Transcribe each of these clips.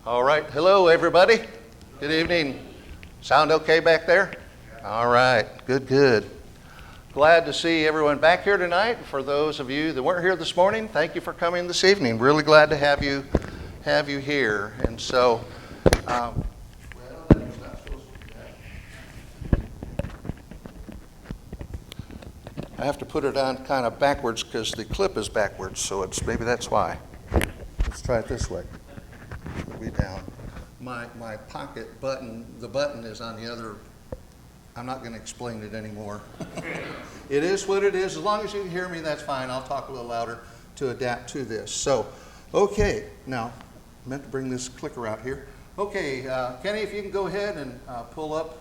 All right. Hello, everybody. Good evening. Sound okay back there? All right. Good, good. Glad to see everyone back here tonight. For those of you that weren't here this morning, thank you for coming this evening. Really glad to have you here. And so, I have to put it on kind of backwards because the clip is backwards, so maybe that's why. Let's try it this way. It'll be down. My pocket button, the button is on the other. I'm not going to explain it anymore. It is what it is. As long as you can hear me, that's fine. I'll talk a little louder to adapt to this. So, okay. Now, I meant to bring this clicker out here. Okay, Kenny, if you can go ahead and pull up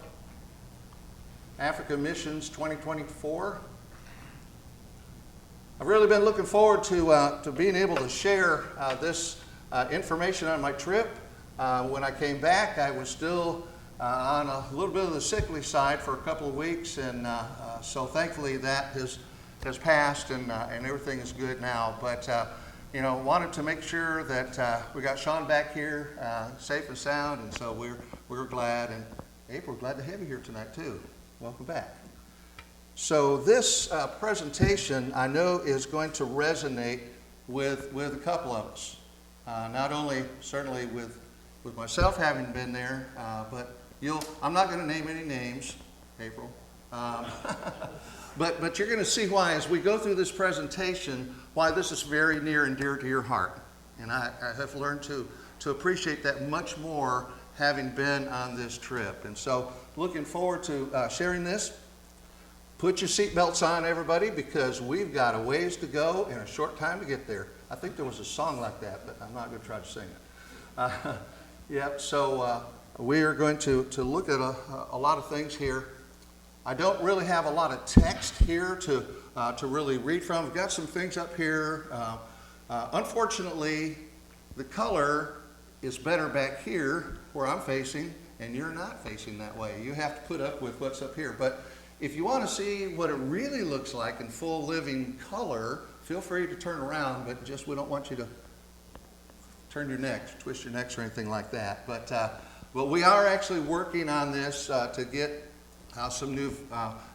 Africa Missions 2024. I've really been looking forward to being able to share this information on my trip. When I came back, I was still on a little bit of the sickly side for a couple of weeks, and so thankfully that has passed, and everything is good now. But wanted to make sure that we got Sean back here safe and sound, and so we're glad. And April, glad to have you here tonight too. Welcome back. So this presentation, I know, is going to resonate with a couple of us. Not only certainly with myself having been there, but I'm not going to name any names, April. But you're going to see why as we go through this presentation, why this is very near and dear to your heart. And I have learned to appreciate that much more having been on this trip. And so looking forward to sharing this. Put your seatbelts on, everybody, because we've got a ways to go and a short time to get there. I think there was a song like that, but I'm not going to try to sing it. So we are going to look at a lot of things here. I don't really have a lot of text here to really read from. We've got some things up here. Unfortunately, the color is better back here where I'm facing, and you're not facing that way. You have to put up with what's up here. But if you want to see what it really looks like in full living color, feel free to turn around, but just we don't want you to turn your neck, twist your necks or anything like that. But we are actually working on this to get some new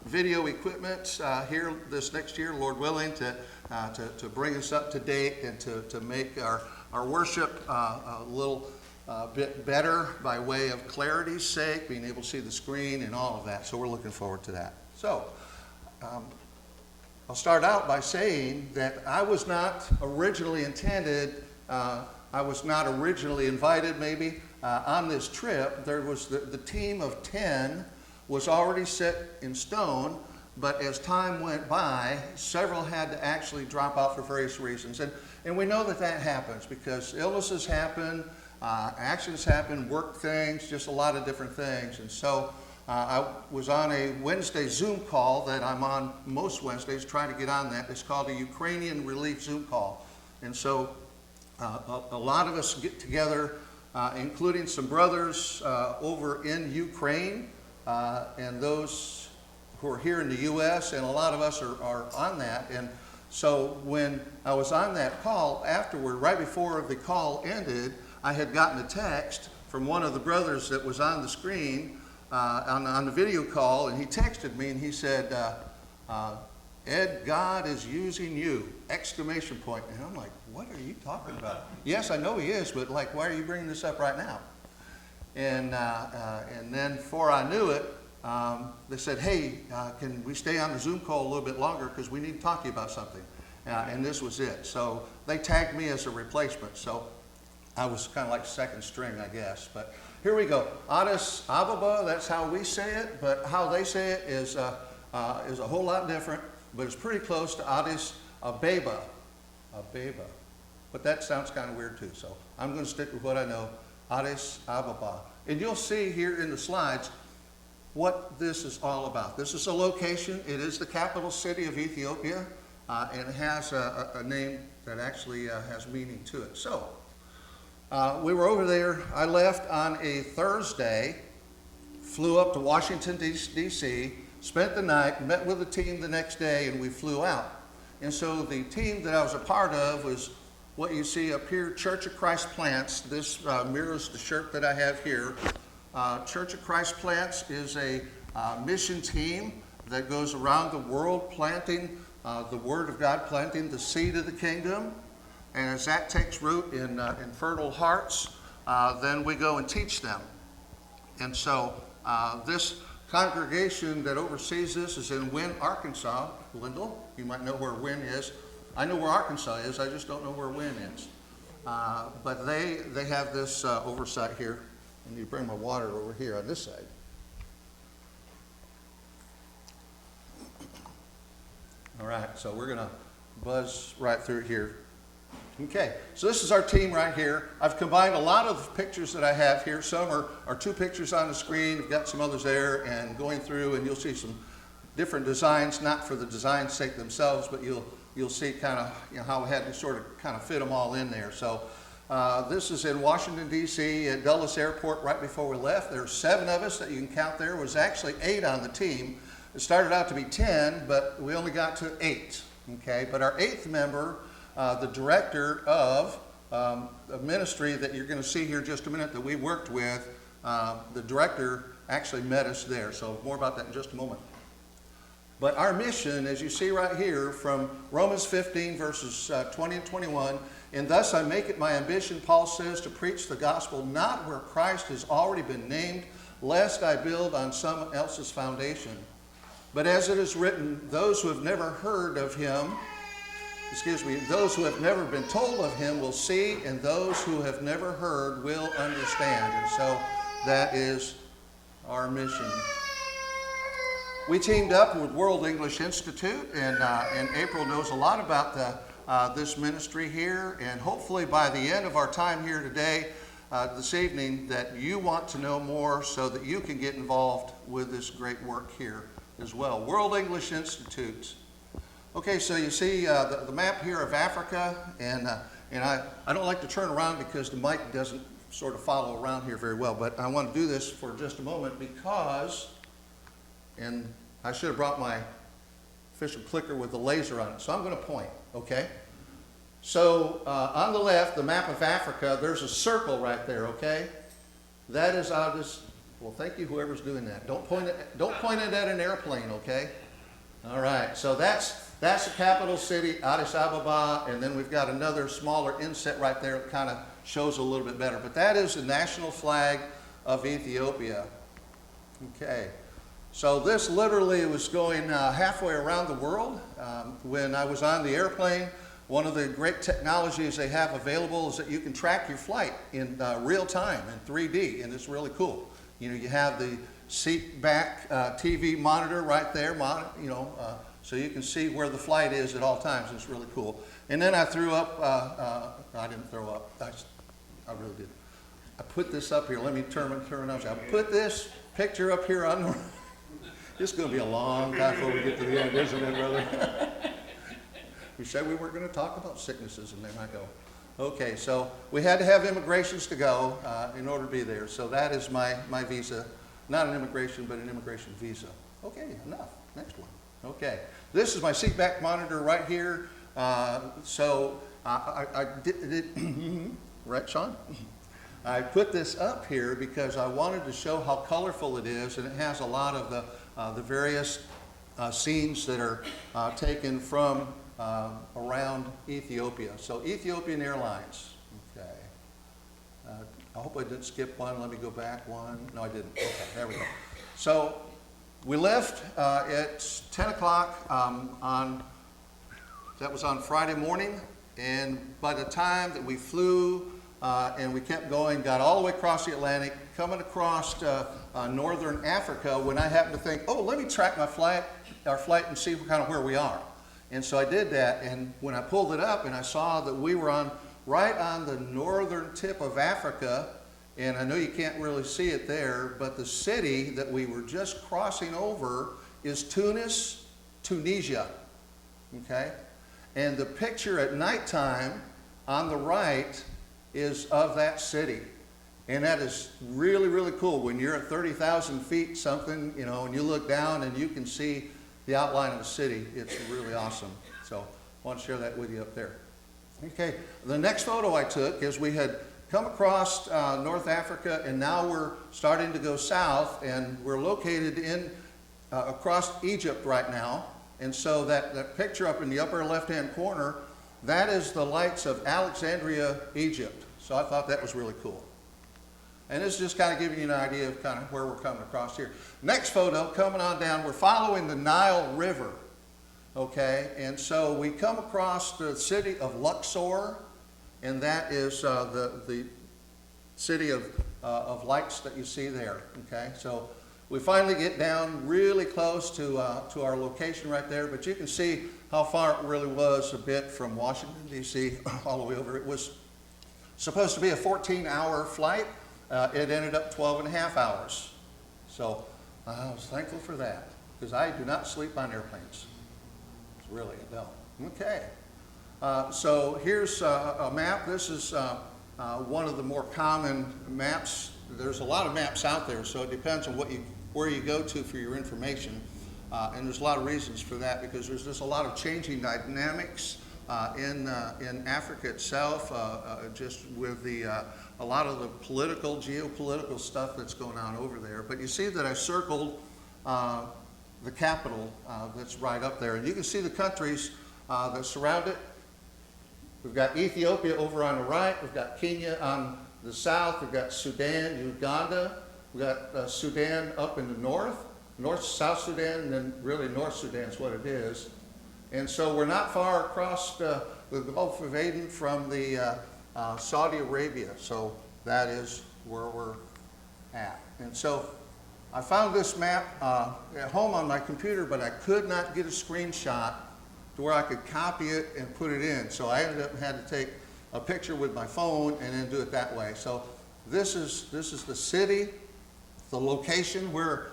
video equipment here this next year, Lord willing, to bring us up to date and to make our worship a little bit better by way of clarity's sake, being able to see the screen and all of that. So we're looking forward to that. So I'll start out by saying that I was not originally intended, I was not originally invited maybe on this trip. There was the team of 10 was already set in stone, but as time went by, several had to actually drop out for various reasons. And we know that happens because illnesses happen, accidents happen, work things, just a lot of different things. And so I was on a Wednesday Zoom call that I'm on most Wednesdays, trying to get on that. It's called a Ukrainian Relief Zoom call. And so a lot of us get together, including some brothers over in Ukraine, and those who are here in the U.S., and a lot of us are on that. And so when I was on that call afterward, right before the call ended, I had gotten a text from one of the brothers that was on the screen on the video call, and he texted me and he said, Ed, God is using you, exclamation point. And I'm like, what are you talking about? Yes, I know he is, but like, why are you bringing this up right now? And then before I knew it, they said, hey, can we stay on the Zoom call a little bit longer because we need to talk to you about something. And this was it. So they tagged me as a replacement. So I was kind of like second string, I guess. But here we go. Addis Ababa, that's how we say it, but how they say it is a whole lot different, but it's pretty close to Addis Ababa. Ababa. But that sounds kind of weird too, so I'm going to stick with what I know, Addis Ababa. And you'll see here in the slides what this is all about. This is a location. It is the capital city of Ethiopia, and it has a name that actually has meaning to it. So we were over there. I left on a Thursday, flew up to Washington, D.C., spent the night, met with the team the next day, and we flew out. And so the team that I was a part of was what you see up here, Church of Christ Plants. This mirrors the shirt that I have here. Church of Christ Plants is a mission team that goes around the world planting the Word of God, planting the seed of the kingdom. And as that takes root in fertile hearts, then we go and teach them. And so this congregation that oversees this is in Wynne, Arkansas. Lyndall, you might know where Wynne is. I know where Arkansas is, I just don't know where Wynne is. But they have this oversight here. I need to bring my water over here on this side. All right, so we're going to buzz right through here. Okay, so this is our team right here. I've combined a lot of pictures that I have here. Some are two pictures on the screen. I've got some others there, and going through, and you'll see some different designs, not for the design's sake themselves, but you'll see kind of how I had to sort of kind of fit them all in there. So this is in Washington, D.C. at Dulles Airport right before we left. There are 7 of us that you can count there. There was actually 8 on the team. It started out to be 10, but we only got to 8. Okay, but our 8th member, the director of a ministry that you're going to see here in just a minute that we worked with, the director actually met us there. So more about that in just a moment. But our mission, as you see right here from Romans 15, verses 20 and 21, and thus I make it my ambition, Paul says, to preach the gospel not where Christ has already been named, lest I build on someone else's foundation. But as it is written, those who have never heard of him, those who have never been told of him will see, and those who have never heard will understand. And so that is our mission. We teamed up with World English Institute, and April knows a lot about this ministry here, and hopefully by the end of our time here today, this evening, that you want to know more so that you can get involved with this great work here as well. World English Institute. Okay, so you see the map here of Africa, and I don't like to turn around because the mic doesn't sort of follow around here very well, but I want to do this for just a moment because, and I should have brought my official clicker with the laser on it, so I'm going to point, okay? So on the left, the map of Africa, there's a circle right there, okay? That is well, thank you, whoever's doing that. Don't point it at an airplane, okay? All right, so that's the capital city, Addis Ababa, and then we've got another smaller inset right there that kind of shows a little bit better. But that is the national flag of Ethiopia. Okay, so this literally was going halfway around the world. When I was on the airplane, one of the great technologies they have available is that you can track your flight in real time in 3D, and it's really cool. You know, you have the seat back TV monitor right there, so you can see where the flight is at all times. It's really cool. And then I threw up, I didn't throw up, I really did. I put this up here. Let me turn it on. I put this picture up here on the, it's going to be a long time before we get to the end, isn't it, brother? We said we weren't going to talk about sicknesses, and there I go. Okay, so we had to have immigrations to go in order to be there. So that is my visa. Not an immigration, but an immigration visa. Okay, enough. Next one. Okay, this is my seat back monitor right here. So I did right, Sean? I put this up here because I wanted to show how colorful it is, and it has a lot of the various scenes that are taken from around Ethiopia. So Ethiopian Airlines. Okay. I hope I didn't skip one. Let me go back one. No, I didn't. Okay, there we go. So we left at 10 o'clock that was on Friday morning, and by the time that we flew and we kept going, got all the way across the Atlantic, coming across northern Africa, when I happened to think, oh, let me track our flight and see kind of where we are. And so I did that, and when I pulled it up and I saw that we were right on the northern tip of Africa, and I know you can't really see it there, but the city that we were just crossing over is Tunis, Tunisia, okay? And the picture at nighttime on the right is of that city. And that is really, really cool. When you're at 30,000 feet something, you know, and you look down and you can see the outline of the city, it's really awesome. So I want to share that with you up there. Okay, the next photo I took is we had come across North Africa, and now we're starting to go south, and we're located in across Egypt right now. And so that picture up in the upper left-hand corner, that is the lights of Alexandria, Egypt. So I thought that was really cool. And this is just kind of giving you an idea of kind of where we're coming across here. Next photo, coming on down, we're following the Nile River. Okay, and so we come across the city of Luxor, and that is the city of lights that you see there. Okay, so we finally get down really close to our location right there, but you can see how far it really was a bit from Washington, D.C. all the way over. It was supposed to be a 14-hour flight. It ended up 12 and a half hours. So I was thankful for that, because I do not sleep on airplanes. Really, I don't. Okay. So here's a map. This is one of the more common maps. There's a lot of maps out there, so it depends on where you go to for your information. And there's a lot of reasons for that, because there's just a lot of changing dynamics in Africa itself, just with a lot of the geopolitical stuff that's going on over there. But you see that I circled the capital that's right up there. And you can see the countries that surround it. We've got Ethiopia over on the right. We've got Kenya on the south. We've got Sudan, Uganda. We've got Sudan up in the north, South Sudan, and then really North Sudan is what it is. And so we're not far across the Gulf of Aden from the Saudi Arabia. So that is where we're at. And so I found this map at home on my computer, but I could not get a screenshot to where I could copy it and put it in. So I ended up had to take a picture with my phone and then do it that way. So this is the city, the location where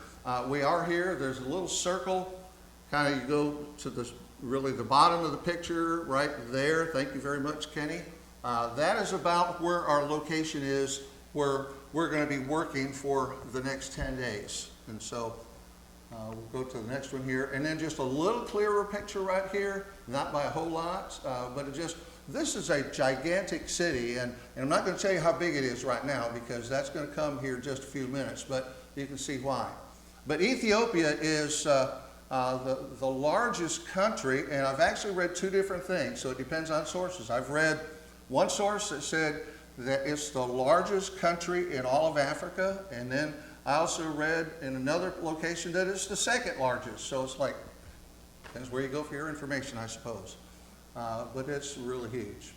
we are here. There's a little circle. Kind of you go to the bottom of the picture right there. Thank you very much, Kenny. That is about where our location is, where we're going to be working for the next 10 days. And so we'll go to the next one here. And then just a little clearer picture right here, not by a whole lot, but this is a gigantic city. And I'm not going to tell you how big it is right now, because that's going to come here in just a few minutes, but you can see why. But Ethiopia is the largest country, and I've actually read two different things, so it depends on sources. I've read one source that said that it's the largest country in all of Africa, and then I also read in another location that it's the second largest. So it's like, depends where you go for your information, I suppose. But it's really huge.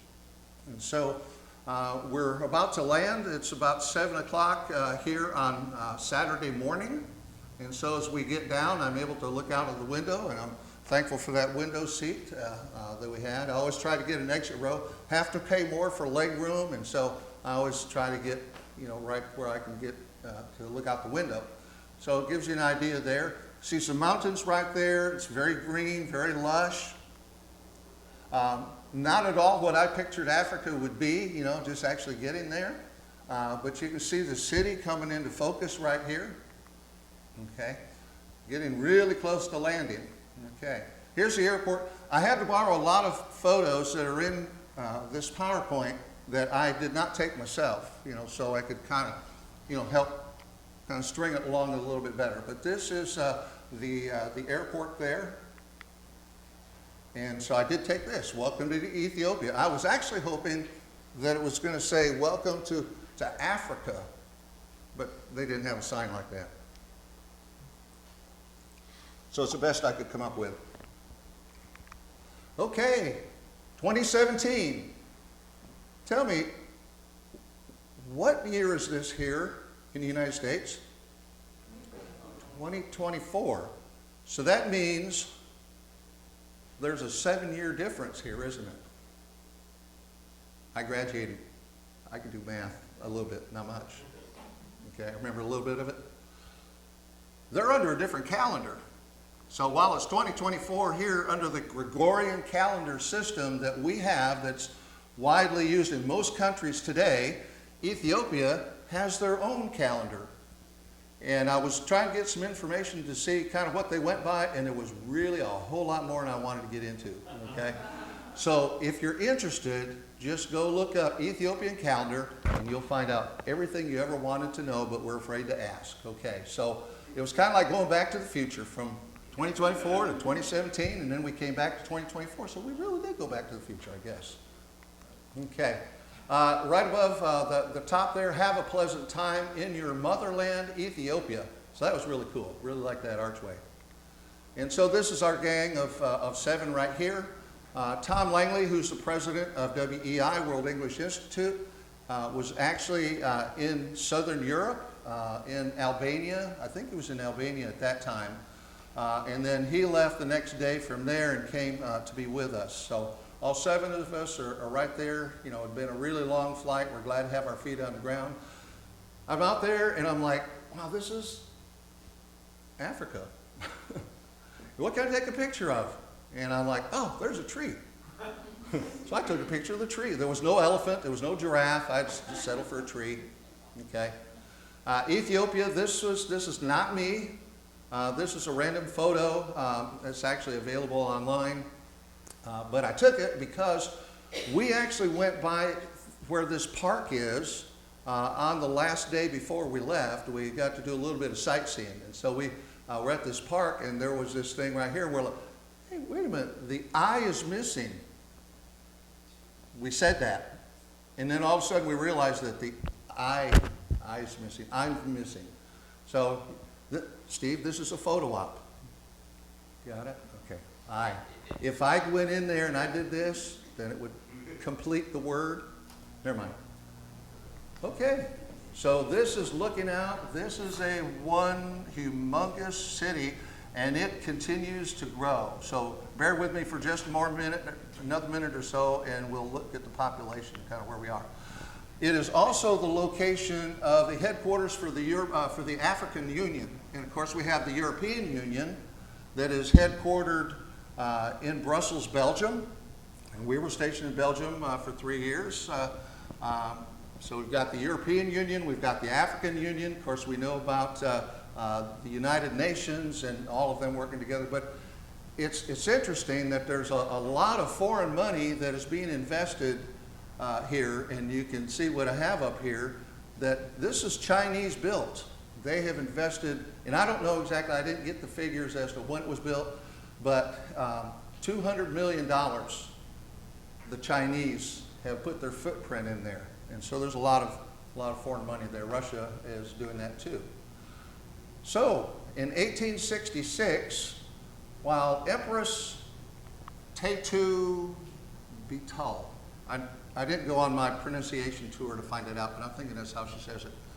And so we're about to land. It's about 7 o'clock here on Saturday morning. And so as we get down, I'm able to look out of the window, and I'm thankful for that window seat that we had. I always try to get an exit row. Have to pay more for leg room, and so I always try to get, right where I can get to look out the window. So it gives you an idea there. See some mountains right there. It's very green, very lush. Not at all what I pictured Africa would be, just actually getting there. But you can see the city coming into focus right here. Okay, getting really close to landing. Okay, here's the airport. I had to borrow a lot of photos that are in this PowerPoint that I did not take myself, so I could kind of, help kind of string it along a little bit better. But this is the airport there. And so I did take this, welcome to Ethiopia. I was actually hoping that it was going to say, welcome to Africa, but they didn't have a sign like that. So it's the best I could come up with. Okay, 2017. Tell me, what year is this here in the United States? 2024. So that means there's a 7-year difference here, isn't it? I graduated. I can do math a little bit, not much. Okay, I remember a little bit of it. They're under a different calendar. So while it's 2024 here under the Gregorian calendar system that we have, that's widely used in most countries today, Ethiopia has their own calendar. And I was trying to get some information to see kind of what they went by, and it was really a whole lot more than I wanted to get into, okay? So if you're interested, just go look up Ethiopian calendar and you'll find out everything you ever wanted to know but were afraid to ask. Okay, so it was kind of like going back to the future from 2024 to 2017, and then we came back to 2024. So we really did go back to the future, I guess. Okay. Right above the top there, have a pleasant time in your motherland, Ethiopia. So that was really cool. Really like that archway. And so this is our gang of 7 right here. Tom Langley, who's the president of WEI, World English Institute, was actually in Southern Europe, in Albania. I think he was in Albania at that time. And then he left the next day from there and came to be with us. So all 7 of us are right there. You know, it's been a really long flight. We're glad to have our feet on the ground. I'm out there and I'm like, wow, this is Africa. What can I take a picture of? And I'm like, oh, there's a tree. So I took a picture of the tree. There was no elephant, there was no giraffe. I just settled for a tree. Okay. Ethiopia, this is not me. This is a random photo. It's actually available online. But I took it because we actually went by where this park is on the last day before we left. We got to do a little bit of sightseeing. And so we were at this park, and there was this thing right here where, hey, wait a minute, the eye is missing. We said that. And then all of a sudden we realized that the eye is missing. I'm missing. So, Steve, this is a photo op. Got it? Okay. Eye. If I went in there and I did this, then it would complete the word. Never mind. Okay. So this is looking out. This is one humongous city, and it continues to grow. So bear with me for just another minute or so, and we'll look at the population, kind of where we are. It is also the location of the headquarters for the African Union. And of course we have the European Union that is headquartered in Brussels, Belgium. And we were stationed in Belgium for 3 years. So we've got the European Union, we've got the African Union. Of course we know about the United Nations and all of them working together. But it's interesting that there's a lot of foreign money that is being invested here, and you can see what I have up here, that this is Chinese built. They have invested, and I don't know exactly, I didn't get the figures as to when it was built, but $200 million the Chinese have put their footprint in there. And so there's a lot of foreign money there. Russia is doing that too. So in 1866, while Empress Tetu Betul, I didn't go on my pronunciation tour to find it out, but I'm thinking that's how she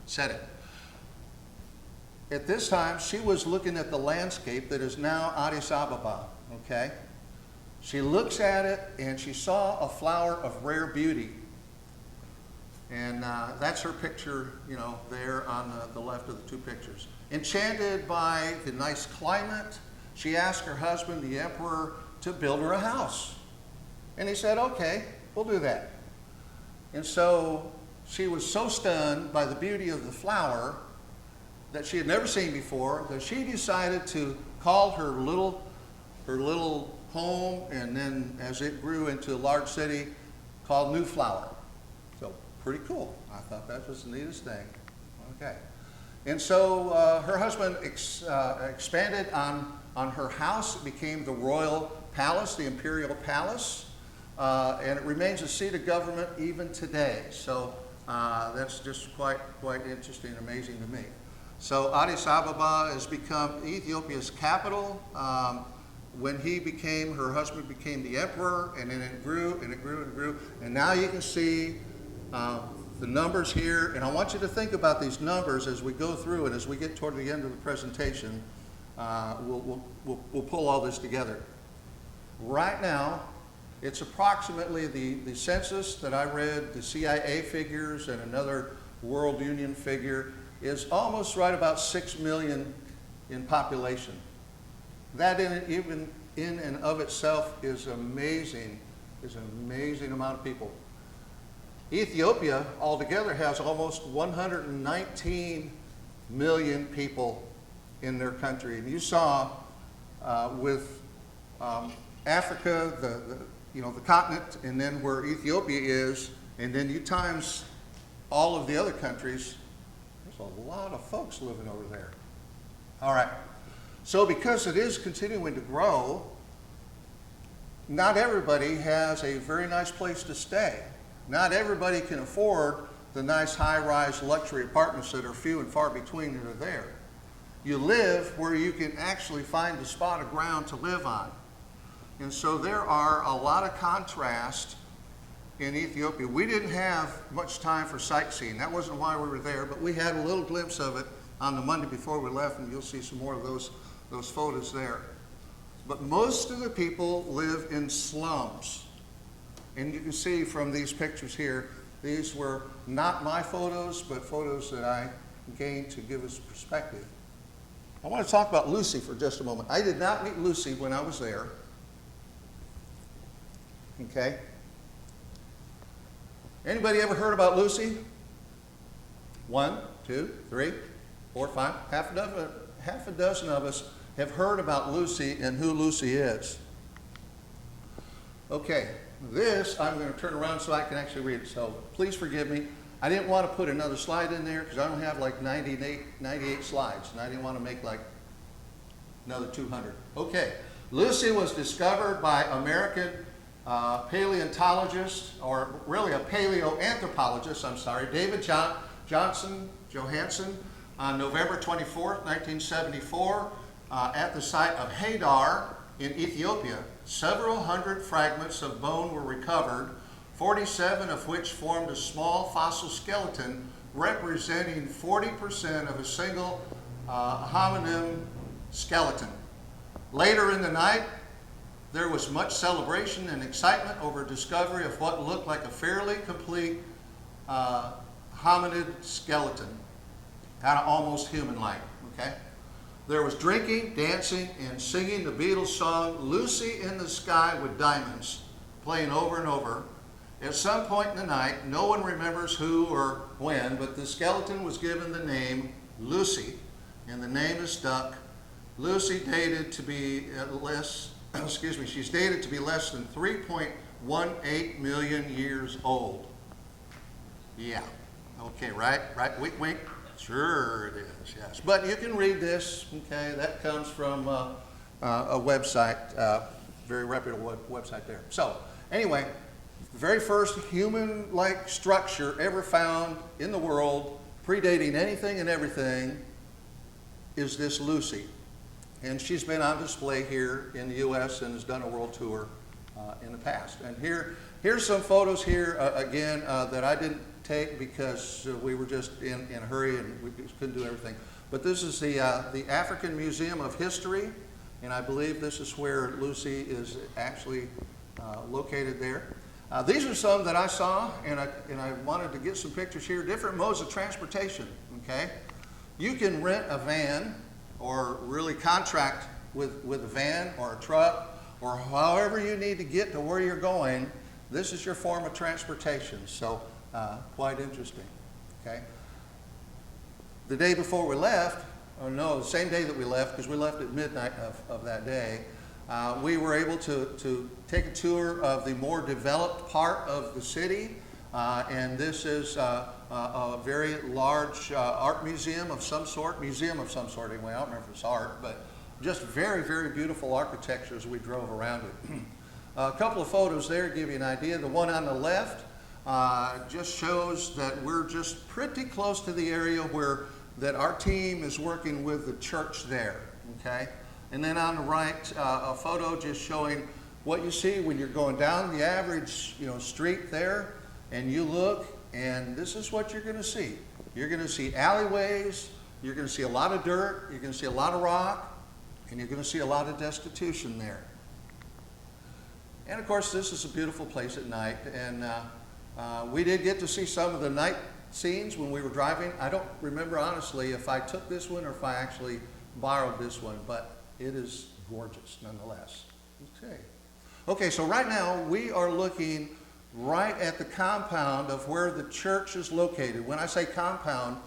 said it. At this time, she was looking at the landscape that is now Addis Ababa, okay? She looks at it and she saw a flower of rare beauty. And that's her picture, you know, there on the left of the 2 pictures. Enchanted by the nice climate, she asked her husband, the emperor, to build her a house. And he said, okay, we'll do that. And so she was so stunned by the beauty of the flower that she had never seen before that she decided to call her little home, and then as it grew into a large city, called New Flower. So pretty cool. I thought that was the neatest thing. Okay. And so her husband expanded on her house. It became the royal palace, the imperial palace, and it remains a seat of government even today. So that's just quite interesting and amazing to me. So Addis Ababa has become Ethiopia's capital. When her husband became the emperor, and then it grew and it grew and it grew. And now you can see the numbers here, and I want you to think about these numbers as we go through, and as we get toward the end of the presentation, we'll pull all this together. Right now, it's approximately the census that I read, the CIA figures, and another World Union figure, is almost right about 6 million in population. That even in and of itself is amazing, is an amazing amount of people. Ethiopia altogether has almost 119 million people in their country. And you saw with Africa, the continent, and then where Ethiopia is, and then you times all of the other countries, there's a lot of folks living over there. All right. So because it is continuing to grow, not everybody has a very nice place to stay. Not everybody can afford the nice high-rise luxury apartments that are few and far between that are there. You live where you can actually find a spot of ground to live on. And so there are a lot of contrast in Ethiopia. We didn't have much time for sightseeing. That wasn't why we were there, but we had a little glimpse of it on the Monday before we left, and you'll see some more of those photos there. But most of the people live in slums. And you can see from these pictures here, these were not my photos, but photos that I gained to give us perspective. I want to talk about Lucy for just a moment. I did not meet Lucy when I was there. Okay? Anybody ever heard about Lucy? 1, 2, 3, 4, 5, half a dozen of us have heard about Lucy and who Lucy is. Okay, this I'm going to turn around so I can actually read it. So please forgive me. I didn't want to put another slide in there because I don't have like 98 slides, and I didn't want to make like another 200. Okay, Lucy was discovered by American paleontologist, or really a paleoanthropologist, David Johansen, on November 24th, 1974, at the site of Hadar in Ethiopia. Several hundred fragments of bone were recovered, 47 of which formed a small fossil skeleton representing 40% of a single hominin skeleton. Later in the night, there was much celebration and excitement over discovery of what looked like a fairly complete hominid skeleton, kind of almost human-like, okay? There was drinking, dancing, and singing the Beatles song, "Lucy in the Sky with Diamonds," playing over and over. At some point in the night, no one remembers who or when, but the skeleton was given the name Lucy, and the name is stuck. Lucy dated to be she's dated to be less than 3.18 million years old. Yeah, okay, right? Wink, wink. Sure it is, yes. But you can read this, okay? That comes from a website, very reputable website there. So, anyway, the very first human-like structure ever found in the world, predating anything and everything, is this Lucy. And she's been on display here in the U.S. and has done a world tour in the past. And here's some photos here, again, that I didn't take because we were just in a hurry and we just couldn't do everything. But this is the African Museum of History, and I believe this is where Lucy is actually located there. These are some that I saw, and I wanted to get some pictures here. Different modes of transportation, okay? You can rent a van or really contract with a van or a truck or however you need to get to where you're going. This is your form of transportation, so quite interesting, okay? The day before we left, or no, the same day that we left, because we left at midnight of that day, we were able to take a tour of the more developed part of the city, and this is a very large art museum of some sort anyway. I don't remember if it's art, but just very, very beautiful architecture as we drove around it. A couple of photos there give you an idea. The one on the left just shows that we're just pretty close to the area that our team is working with the church there, okay? And then on the right, a photo just showing what you see when you're going down the average street there, and you look, and this is what you're going to see. You're going to see alleyways, you're going to see a lot of dirt, you're going to see a lot of rock, and you're going to see a lot of destitution there. And of course, this is a beautiful place at night, and we did get to see some of the night scenes when we were driving. I don't remember honestly if I took this one or if I actually borrowed this one, but it is gorgeous nonetheless. Okay, so right now we are looking right at the compound of where the church is located. When I say compound,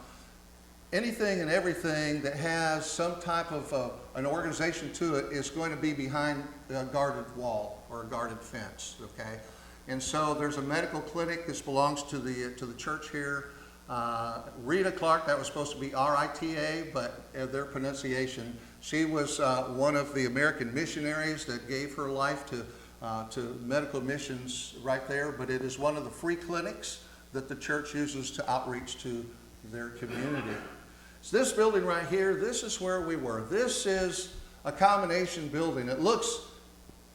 anything and everything that has some type of an organization to it is going to be behind a guarded wall or a guarded fence, okay? And so there's a medical clinic. This belongs to the church here. Rita Clark, that was supposed to be R-I-T-A, but their pronunciation, she was one of the American missionaries that gave her life to medical missions right there, but it is one of the free clinics that the church uses to outreach to their community. So this building right here, this is where we were. This is a combination building. It looks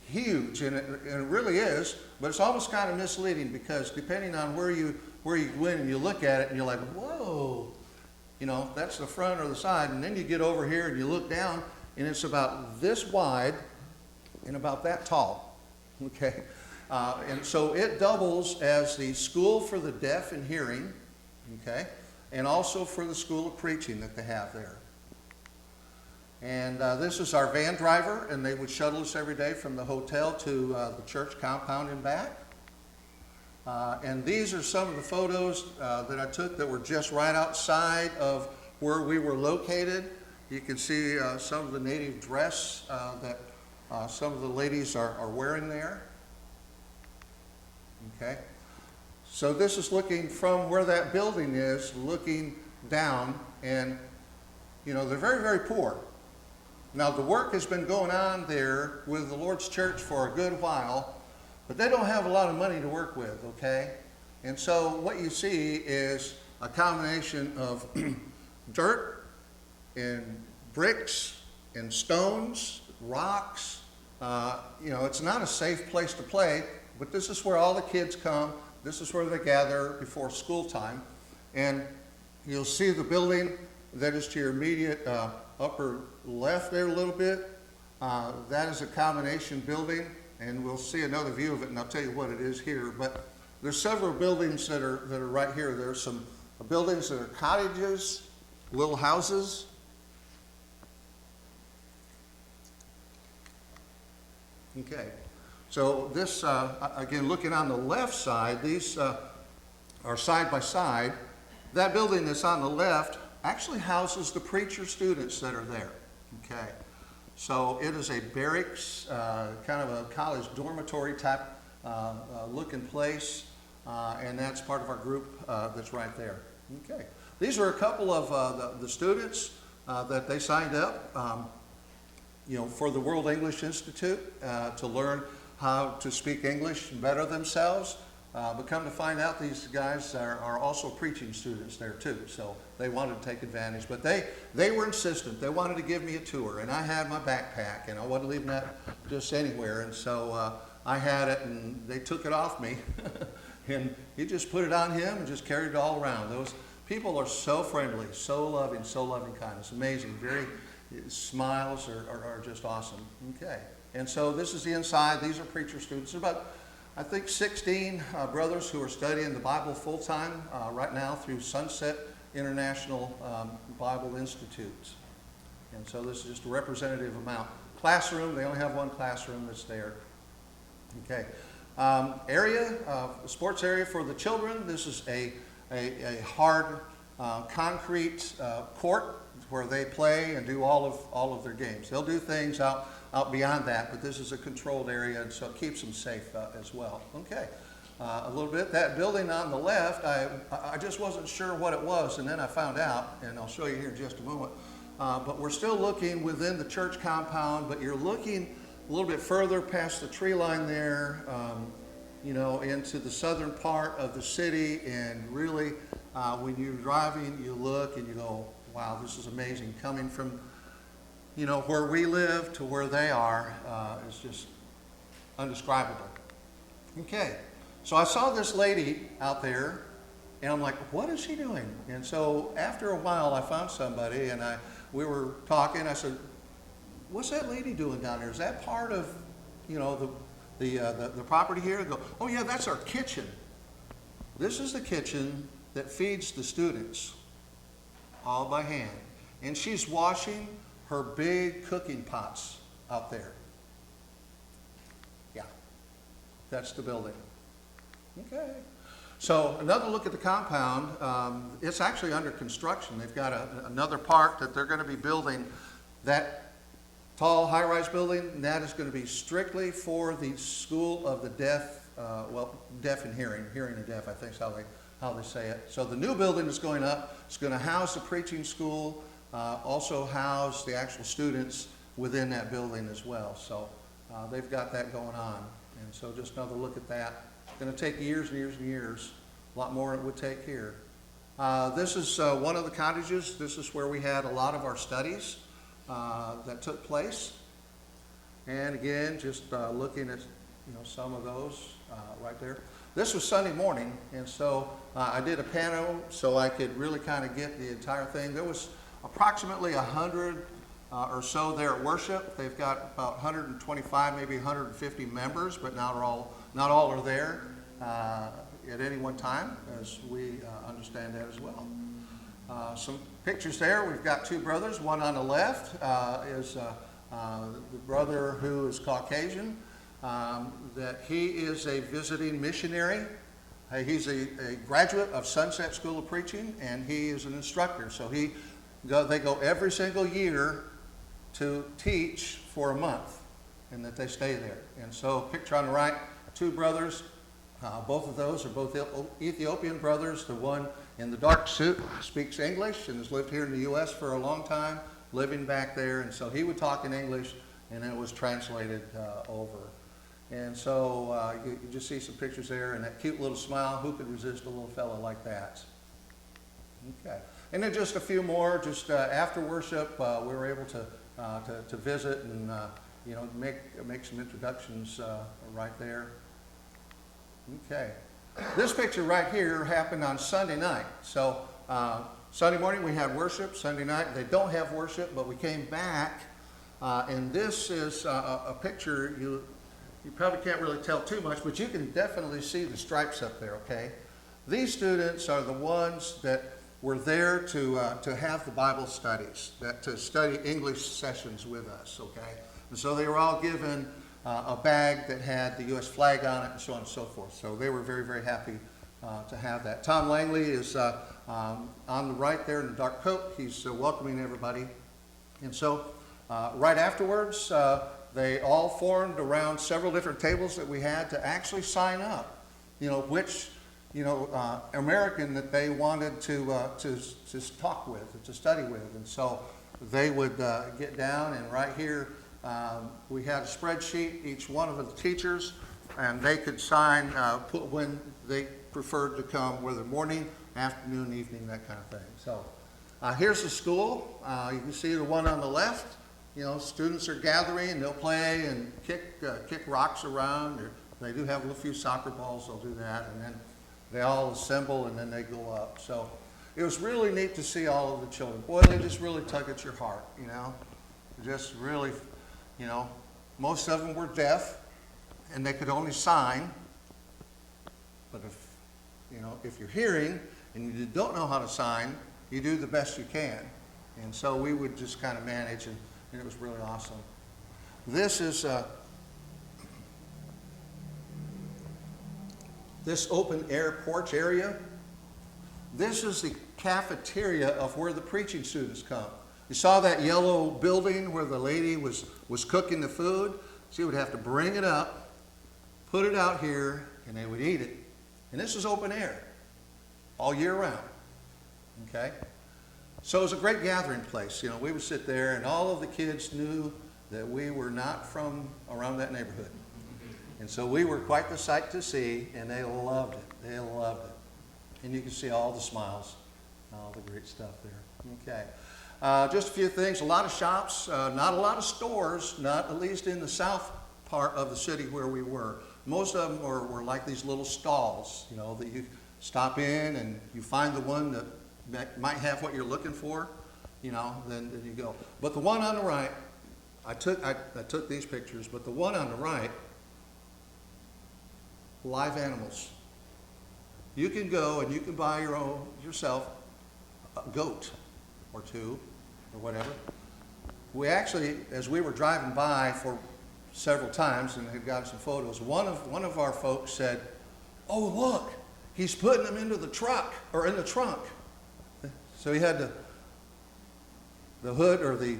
huge, and it really is, but it's almost kind of misleading because depending on where you go in and you look at it and you're like, whoa, you know, that's the front or the side, and then you get over here and you look down and it's about this wide and about that tall, okay? And so it doubles as the school for the deaf and hearing, okay, and also for the school of preaching that they have there. And this is our van driver, and they would shuttle us every day from the hotel to the church compound and back. And these are some of the photos that I took that were just right outside of where we were located. You can see some of the native dress that some of the ladies are wearing there. Okay, so this is looking from where that building is, looking down, and you know, they're very, very poor. Now the work has been going on there with the Lord's church for a good while, but they don't have a lot of money to work with, okay? And so what you see is a combination of dirt and bricks and stones, rocks. You know, it's not a safe place to play, but this is where all the kids come. This is where they gather before school time. And you'll see the building that is to your immediate upper left there a little bit. That is a combination building, and we'll see another view of it, and I'll tell you what it is here. But there's several buildings that are right here. There's some buildings that are cottages, little houses. Okay. So this, again, looking on the left side, these are side by side. That building that's on the left actually houses the preacher students that are there, okay? So it is a barracks, kind of a college dormitory type looking place, and that's part of our group that's right there, okay? These are a couple of the students that they signed up, you know, for the World English Institute to learn how to speak English and better themselves. But come to find out, these guys are also preaching students there too, so they wanted to take advantage. But they were insistent. They wanted to give me a tour, and I had my backpack, and I wasn't leaving that just anywhere. And so I had it, and they took it off me, and he just put it on him and just carried it all around. Those people are so friendly, so loving kindness. Amazing. Smiles are just awesome. Okay. And so this is the inside. These are preacher students. There's about, I think, 16 brothers who are studying the Bible full-time right now through Sunset International Bible Institute. And so this is just a representative amount. Classroom, they only have one classroom that's there. Okay. Area, sports area for the children. This is a hard concrete court where they play and do all of their games. They'll do things out beyond that, but this is a controlled area, and so it keeps them safe as well. Okay, a little bit. That building on the left, I just wasn't sure what it was, and then I found out, and I'll show you here in just a moment. But we're still looking within the church compound, but you're looking a little bit further past the tree line there, you know, into the southern part of the city, and really, when you're driving, you look and you go, wow, this is amazing. Coming from, you know, where we live to where they are is just indescribable. Okay, so I saw this lady out there, and I'm like, what is she doing? And so after a while, I found somebody, and we were talking. I said, what's that lady doing down there? Is that part of, you know, the property here? They go, oh yeah, that's our kitchen. This is the kitchen that feeds the students, all by hand. And she's washing her big cooking pots out there. Yeah, that's the building. Okay. So another look at the compound. It's actually under construction. They've got another part that they're going to be building. That tall high-rise building, and that is going to be strictly for the School of the Deaf, deaf and hearing and deaf, I think is how they say it. So the new building is going up. It's going to house the preaching school, also house the actual students within that building as well. So they've got that going on. And so just another look at that. It's going to take years and years and years. A lot more than it would take here. This is one of the cottages. This is where we had a lot of our studies that took place. And again, just looking at some of those right there. This was Sunday morning, and so I did a pano so I could really kind of get the entire thing. There was approximately 100 or so there at worship. They've got about 125, maybe 150 members, but not all are there at any one time, as we understand that as well. Some pictures there. We've got two brothers. One on the left is the brother who is Caucasian. That he is a visiting missionary. He's a graduate of Sunset School of Preaching, and he is an instructor. So they go every single year to teach for a month, and that they stay there. And so picture on the right, two brothers. Both of those are both Ethiopian brothers. The one in the dark suit speaks English and has lived here in the U.S. for a long time, living back there. And so he would talk in English, and then it was translated over. And so you just see some pictures there, and that cute little smile. Who could resist a little fellow like that? Okay. And then just a few more. Just after worship, we were able to visit and make some introductions right there. Okay. This picture right here happened on Sunday night. So Sunday morning we had worship. Sunday night they don't have worship, but we came back, and this is a picture you probably can't really tell too much, but you can definitely see the stripes up there, okay? These students are the ones that were there to have the Bible studies, to study English sessions with us, okay? And so they were all given a bag that had the U.S. flag on it and so on and so forth. So they were very, very happy to have that. Tom Langley is on the right there in the dark coat. He's welcoming everybody. And so right afterwards, they all formed around several different tables that we had to actually sign up, which, American that they wanted to talk with, to study with. And so they would get down, and right here we had a spreadsheet, each one of the teachers, and they could sign when they preferred to come, whether morning, afternoon, evening, that kind of thing. So here's the school. You can see the one on the left. Students are gathering, and they'll play and kick rocks around. They do have a few soccer balls, they'll do that, and then they all assemble, and then they go up. So it was really neat to see all of the children. Boy, they just really tug at your heart, Just really, most of them were deaf, and they could only sign. But if you're hearing and you don't know how to sign, you do the best you can. And so we would just kind of manage, and it was really awesome. This is this open air porch area. This is the cafeteria of where the preaching students come. You saw that yellow building where the lady was cooking the food? She would have to bring it up, put it out here, and they would eat it. And this is open air all year round. Okay? So it was a great gathering place. We would sit there, and all of the kids knew that we were not from around that neighborhood. And so we were quite the sight to see, and they loved it. They loved it. And you can see all the smiles, all the great stuff there. Okay. Just a few things. A lot of shops, not a lot of stores, not at least in the south part of the city where we were. Most of them were like these little stalls, that you stop in and you find the one that might have what you're looking for, then you go. But the one on the right, I took these pictures, but the one on the right, live animals. You can go and you can buy yourself a goat or two or whatever. We actually, as we were driving by for several times and had gotten some photos, one of our folks said, "Oh, look, he's putting them into the truck, or in the trunk. So he had the hood, or the,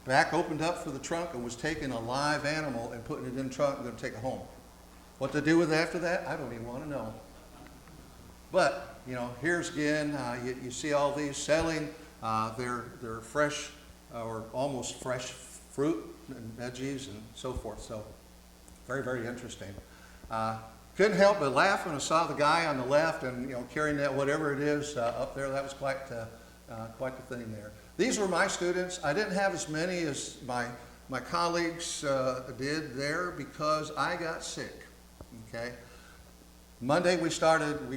back opened up for the trunk, and was taking a live animal and putting it in the trunk and going to take it home. What to do with it after that, I don't even want to know. But, here's again, you see all these selling their fresh or almost fresh fruit and veggies and so forth. So very, very interesting. Couldn't help but laugh when I saw the guy on the left and carrying that whatever it is up there. That was quite the thing there. These were my students. I didn't have as many as my colleagues did there because I got sick. Okay. Monday we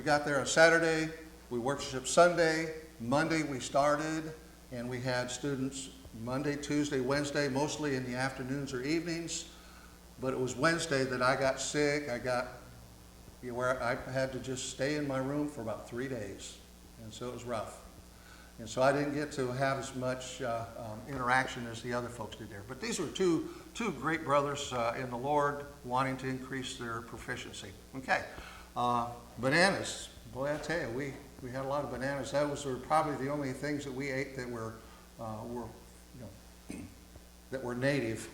got there on Saturday. We worshiped Sunday. Monday we started, and we had students Monday, Tuesday, Wednesday, mostly in the afternoons or evenings. But it was Wednesday that I got sick. I got where I had to just stay in my room for about 3 days, and so it was rough. And so I didn't get to have as much interaction as the other folks did there. But these were two great brothers in the Lord wanting to increase their proficiency. Okay, bananas. Boy, I tell you, we had a lot of bananas. Those were probably the only things that we ate that were that were native.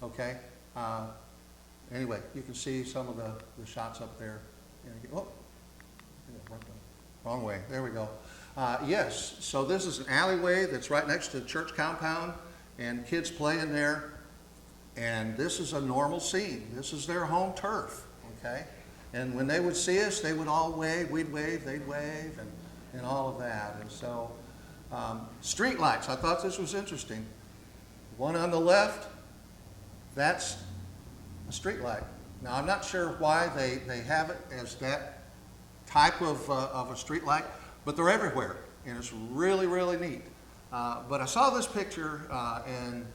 Okay. Anyway, you can see some of the shots up there. Oh, wrong way. There we go. Yes, so this is an alleyway that's right next to the church compound, and kids play in there. And this is a normal scene. This is their home turf, okay? And when they would see us, they would all wave. We'd wave, they'd wave, and all of that. And so, street lights. I thought this was interesting. One on the left, that's a street light. Now, I'm not sure why they have it as that type of a street light, but they're everywhere, and it's really, really neat. But I saw this picture, and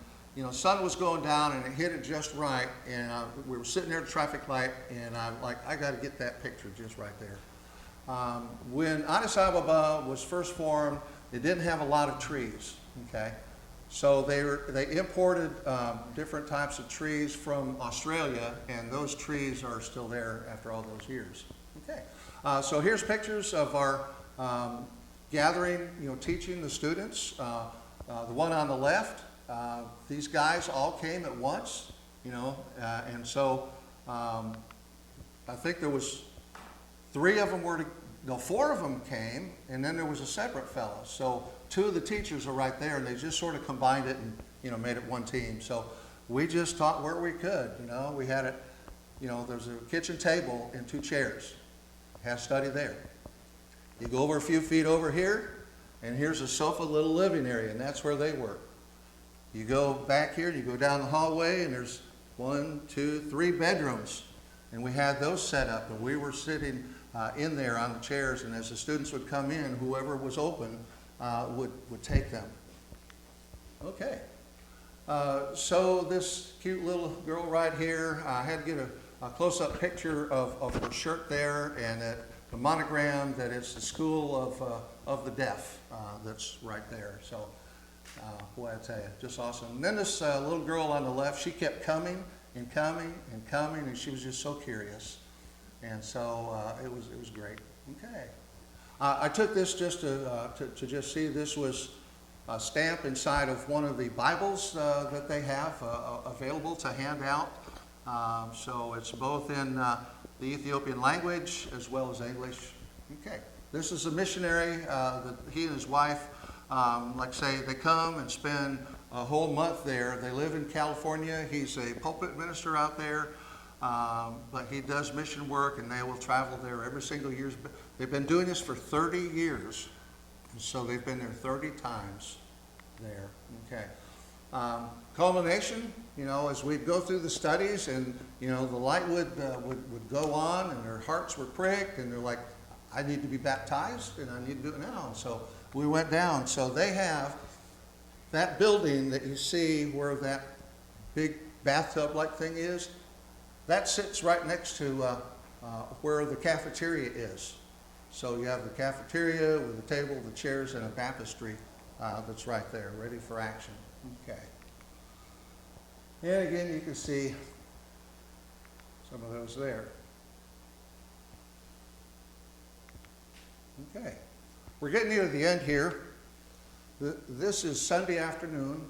sun was going down, and it hit it just right, and we were sitting there at the traffic light, and I'm like, I got to get that picture just right there. When Addis Ababa was first formed, it didn't have a lot of trees, okay? So they imported different types of trees from Australia, and those trees are still there after all those years. Okay, so here's pictures of our gathering, teaching the students. The one on the left, these guys all came at once, and so I think there was 4 of them came, and then there was a separate fellow. So 2 of the teachers are right there, and they just sort of combined it and made it one team. So we just taught where we could. We had it. There's a kitchen table and 2 chairs. Have study there. You go over a few feet over here, and here's a sofa, little living area, and that's where they were. You go back here, and you go down the hallway, and there's 1, 2, 3 bedrooms, and we had those set up, and we were sitting in there on the chairs, and as the students would come in, whoever was open would take them. Okay. So this cute little girl right here, I had to get a close-up picture of her shirt there, and the monogram that it's the School of the Deaf that's right there. So, boy, I tell you, just awesome. And then this little girl on the left, she kept coming and coming and coming, and she was just so curious. And so it was great. Okay. I took this just to just see. This was a stamp inside of one of the Bibles that they have available to hand out. So it's both in the Ethiopian language as well as English. Okay. This is a missionary that he and his wife, they come and spend a whole month there. They live in California. He's a pulpit minister out there. But he does mission work, and they will travel there every single year. They've been doing this for 30 years, and so they've been there 30 times there. Okay. Culmination, as we'd go through the studies, and the light would go on, and their hearts were pricked, and they're like, I need to be baptized, and I need to do it now. So we went down. So they have that building that you see where that big bathtub-like thing is. That sits right next to where the cafeteria is. So you have the cafeteria with the table, the chairs, and a baptistry that's right there, ready for action. Okay. And again, you can see some of those there. Okay. We're getting near the end here. This is Sunday afternoon,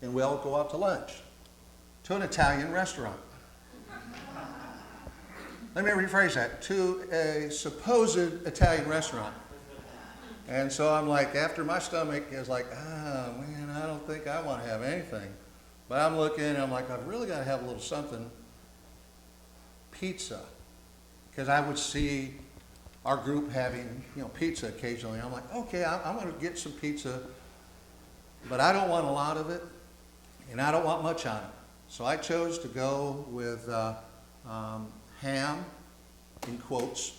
and we all go out to lunch to an Italian restaurant. Let me rephrase that, to a supposed Italian restaurant. And so I'm like, after my stomach is like, man, I don't think I want to have anything. But I'm looking, and I'm like, I've really got to have a little something. Pizza. Because I would see our group having, pizza occasionally. I'm like, okay, I'm going to get some pizza, but I don't want a lot of it, and I don't want much on it. So I chose to go with ham, in quotes,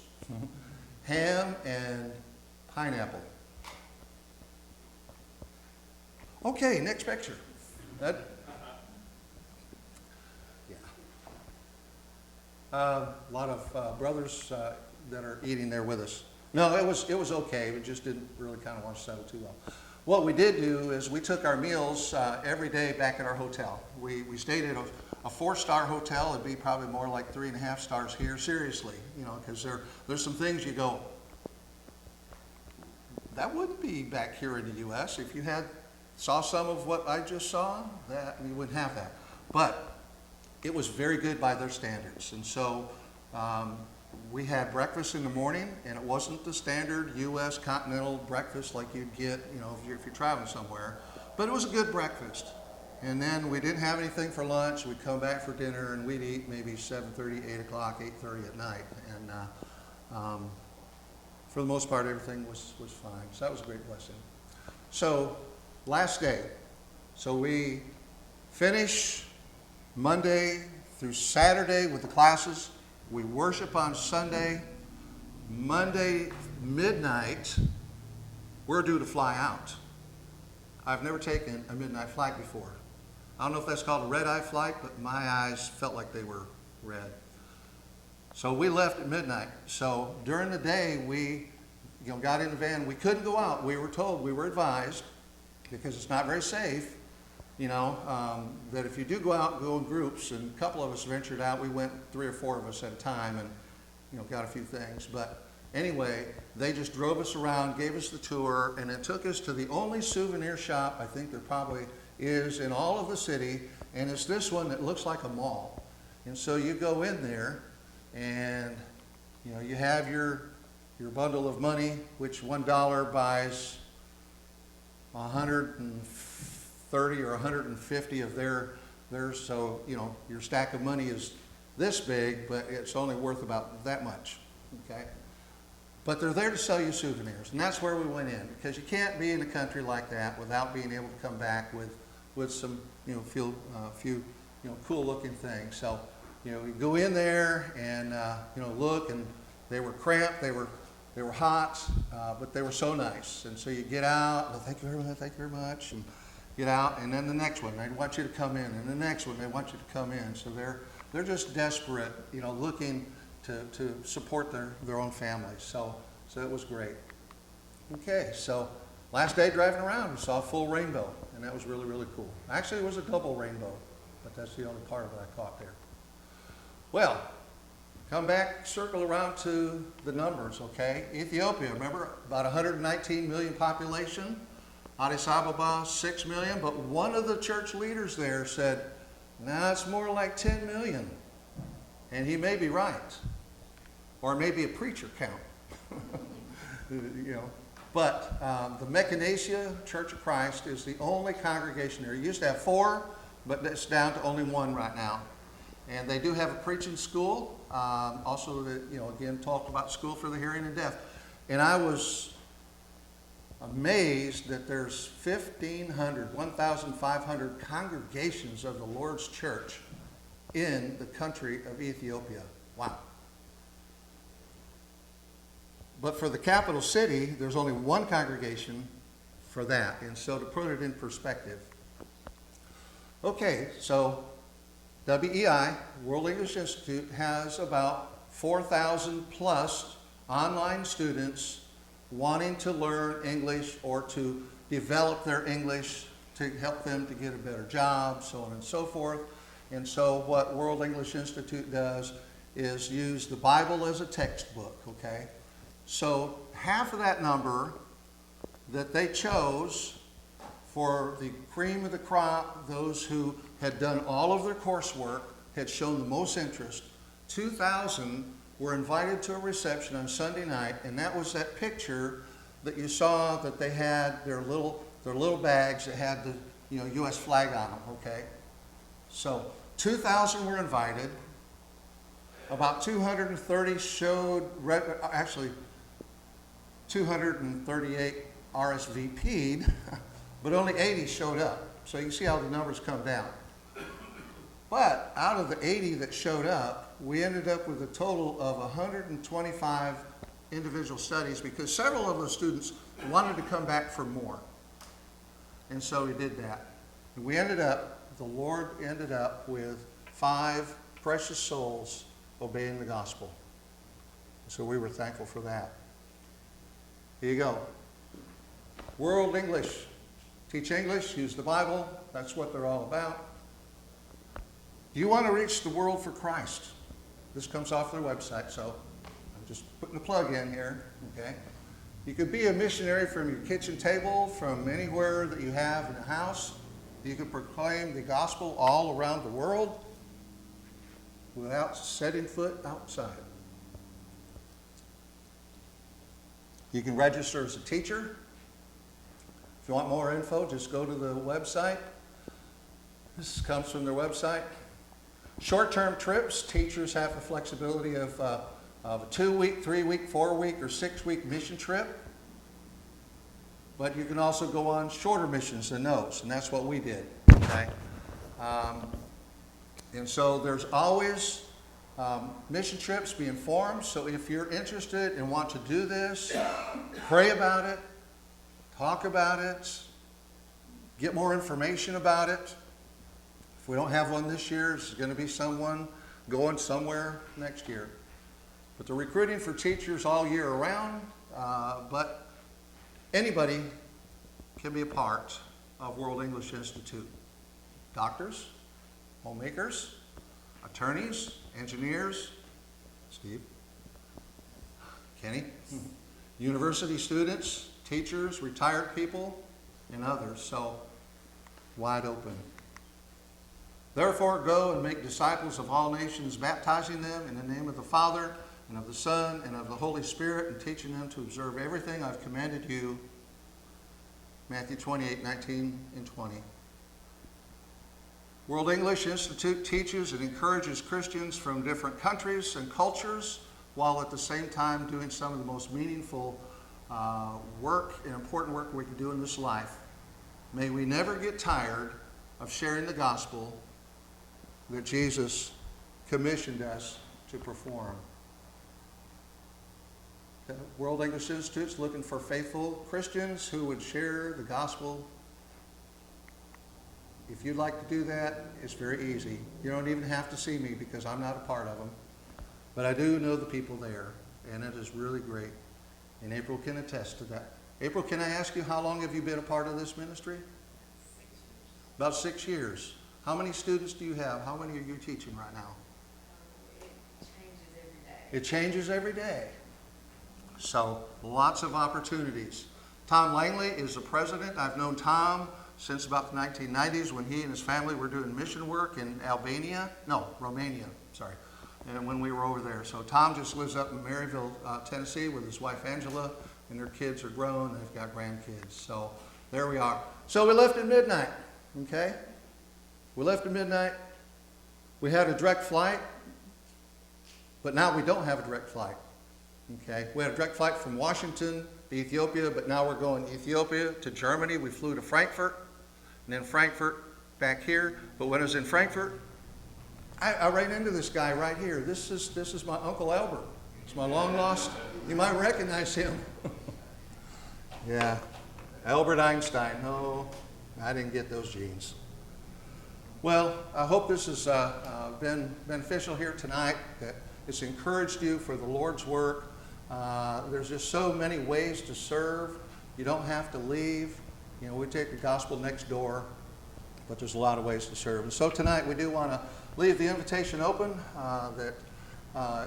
ham and pineapple. Okay, next picture. Yeah. A lot of brothers that are eating there with us. No, it was okay. We just didn't really kind of want to settle too well. What we did do is we took our meals every day back at our hotel. We stayed at a 4-star hotel. It'd be probably more like 3.5 stars here. Seriously, because there's some things you go, that wouldn't be back here in the U.S. If you saw some of what I just saw, that you wouldn't have that. But it was very good by their standards. And so we had breakfast in the morning, and it wasn't the standard U.S. continental breakfast like you'd get, if you're traveling somewhere. But it was a good breakfast. And then we didn't have anything for lunch. We'd come back for dinner, and we'd eat maybe 7:30, 8 o'clock, 8:30 at night. And for the most part, everything was fine. So that was a great blessing. So last day. So we finish Monday through Saturday with the classes. We worship on Sunday. Monday midnight, we're due to fly out. I've never taken a midnight flight before. I don't know if that's called a red-eye flight, but my eyes felt like they were red. So we left at midnight. So during the day, we got in the van. We couldn't go out. We were told, we were advised, because it's not very safe, that if you do go out, go in groups. And a couple of us ventured out. We went 3 or 4 of us at a time and, got a few things. But anyway, they just drove us around, gave us the tour, and it took us to the only souvenir shop I think there probably is in all of the city. And it's this one that looks like a mall. And so you go in there, and you have your bundle of money, which $1 buys 130 or 150 of theirs. So your stack of money is this big, but it's only worth about that much. Okay, but they're there to sell you souvenirs, and that's where we went in, because you can't be in a country like that without being able to come back with some few cool looking things. So we go in there and look, and they were cramped, they were hot, but they were so nice. And so you get out, and thank you very much, and get out, and then the next one, they want you to come in, and the next one, they want you to come in. So they're just desperate, looking to support their own families. So it was great. Okay, so last day driving around, we saw a full rainbow, and that was really, really cool. Actually, it was a double rainbow, but that's the only part of it I caught there. Well, come back, circle around to the numbers, okay? Ethiopia, remember, about 119 million population. Addis Ababa, 6 million. But one of the church leaders there said, it's more like 10 million. And he may be right. Or maybe a preacher count. But the Meccanesia Church of Christ is the only congregation there. It used to have 4, but it's down to only 1 right now. And they do have a preaching school. Also, again, talked about school for the hearing and deaf. And I was amazed that there's 1,500 congregations of the Lord's church in the country of Ethiopia. Wow. But for the capital city, there's only 1 congregation for that. And so to put it in perspective. Okay, so WEI, World English Institute, has about 4,000 plus online students wanting to learn English or to develop their English to help them to get a better job, so on and so forth. And so what World English Institute does is use the Bible as a textbook, okay? So half of that number that they chose for the cream of the crop, those who had done all of their coursework, had shown the most interest, 2,000 were invited to a reception on Sunday night, and that was that picture that you saw that they had their little bags that had the U.S. flag on them, okay? So 2,000 were invited. About 230 showed, actually 238 RSVP'd, but only 80 showed up. So you can see how the numbers come down. But out of the 80 that showed up, we ended up with a total of 125 individual studies because several of those students wanted to come back for more. And so we did that. And the Lord ended up with 5 precious souls obeying the gospel. So we were thankful for that. Here you go. World English. Teach English, use the Bible. That's what they're all about. Do you want to reach the world for Christ? This comes off their website, so I'm just putting a plug in here, okay? You could be a missionary from your kitchen table, from anywhere that you have in the house. You could proclaim the gospel all around the world without setting foot outside. You can register as a teacher. If you want more info, just go to the website. This comes from their website. Short-term trips, teachers have the flexibility of a 2-week, 3-week, 4-week, or 6-week mission trip. But you can also go on shorter missions than those, and that's what we did. Okay? And so there's always mission trips. Be informed. So if you're interested and want to do this, pray about it, talk about it, get more information about it. If we don't have one this year, there's going to be someone going somewhere next year. But they're recruiting for teachers all year around, but anybody can be a part of World English Institute. Doctors, homemakers, attorneys, engineers, Steve, Kenny, university students, teachers, retired people, and others. So, wide open. Therefore, go and make disciples of all nations, baptizing them in the name of the Father, and of the Son, and of the Holy Spirit, and teaching them to observe everything I've commanded you. Matthew 28:19 and 20. World English Institute teaches and encourages Christians from different countries and cultures, while at the same time doing some of the most meaningful work and important work we can do in this life. May we never get tired of sharing the gospel that Jesus commissioned us to perform. The World English Institute is looking for faithful Christians who would share the gospel. If you'd like to do that, it's very easy. You don't even have to see me because I'm not a part of them. But I do know the people there, and it is really great. And April can attest to that. April, can I ask you, how long have you been a part of this ministry? 6 years. About 6 years. How many students do you have? How many are you teaching right now? It changes every day. It changes every day. So lots of opportunities. Tom Langley is the president. I've known Tom since about the 1990s when he and his family were doing mission work in Romania, and when we were over there. So Tom just lives up in Maryville, Tennessee with his wife Angela, and their kids are grown. They've got grandkids. So there we are. So we left at midnight, okay? We left at midnight. We had a direct flight, but now we don't have a direct flight, okay? We had a direct flight from Washington to Ethiopia, but now we're going Ethiopia to Germany. We flew to Frankfurt, and then Frankfurt back here. But when I was in Frankfurt, I ran into this guy right here. This is my Uncle Albert. It's my long lost. You might recognize him. Yeah, Albert Einstein. No, I didn't get those genes. Well, I hope this has been beneficial here tonight, that it's encouraged you for the Lord's work. There's just so many ways to serve. You don't have to leave. You know, we take the gospel next door, but there's a lot of ways to serve. And so tonight we do want to leave the invitation open that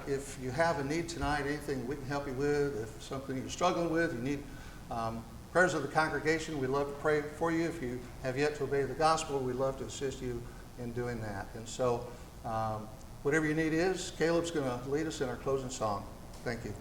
If you have a need tonight, anything we can help you with, if something you're struggling with, you need prayers of the congregation, we'd love to pray for you. If you have yet to obey the gospel, we'd love to assist you in doing that. And so, whatever your need is, Caleb's going to lead us in our closing song. Thank you.